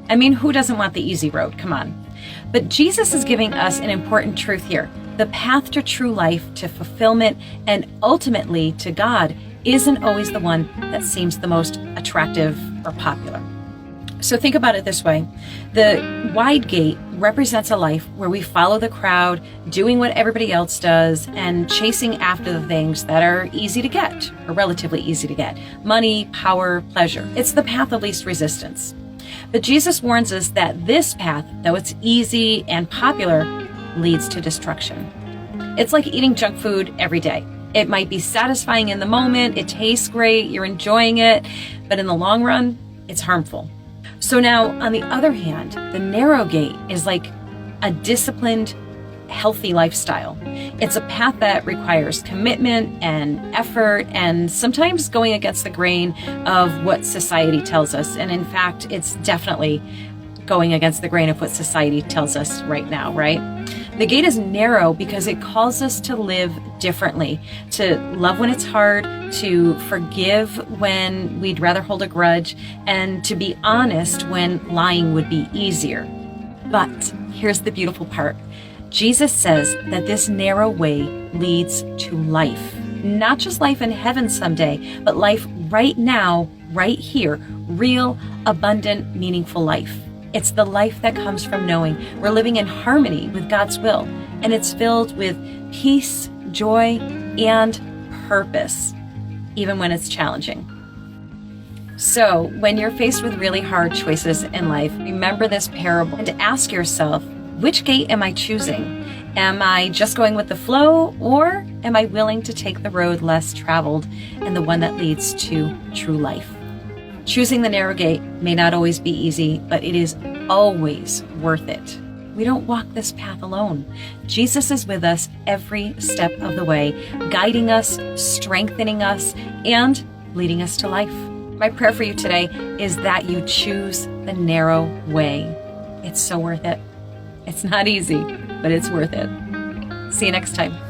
I mean, who doesn't want the easy road? Come on. But Jesus is giving us an important truth here. The path to true life, to fulfillment, and ultimately to God isn't always the one that seems the most attractive or popular. So think about it this way. The wide gate represents a life where we follow the crowd, doing what everybody else does, and chasing after the things that are easy to get, or relatively easy to get. Money, power, pleasure. It's the path of least resistance. But Jesus warns us that this path, though it's easy and popular, leads to destruction. It's like eating junk food every day. It might be satisfying in the moment, it tastes great, you're enjoying it, but in the long run, it's harmful. So now, on the other hand, the narrow gate is like a disciplined, healthy lifestyle. It's a path that requires commitment and effort and sometimes going against the grain of what society tells us. And in fact, it's definitely going against the grain of what society tells us right now, right? The gate is narrow because it calls us to live differently, to love when it's hard, to forgive when we'd rather hold a grudge, and to be honest when lying would be easier. But here's the beautiful part. Jesus says that this narrow way leads to life. Not just life in heaven someday, but life right now, right here. Real, abundant, meaningful life. It's the life that comes from knowing we're living in harmony with God's will, and it's filled with peace, joy, and purpose, even when it's challenging. So, when you're faced with really hard choices in life, remember this parable and ask yourself, which gate am I choosing? Am I just going with the flow, or am I willing to take the road less traveled and the one that leads to true life? Choosing the narrow gate may not always be easy, but it is always worth it. We don't walk this path alone. Jesus is with us every step of the way, guiding us, strengthening us, and leading us to life. My prayer for you today is that you choose the narrow way. It's so worth it. It's not easy, but it's worth it. See you next time.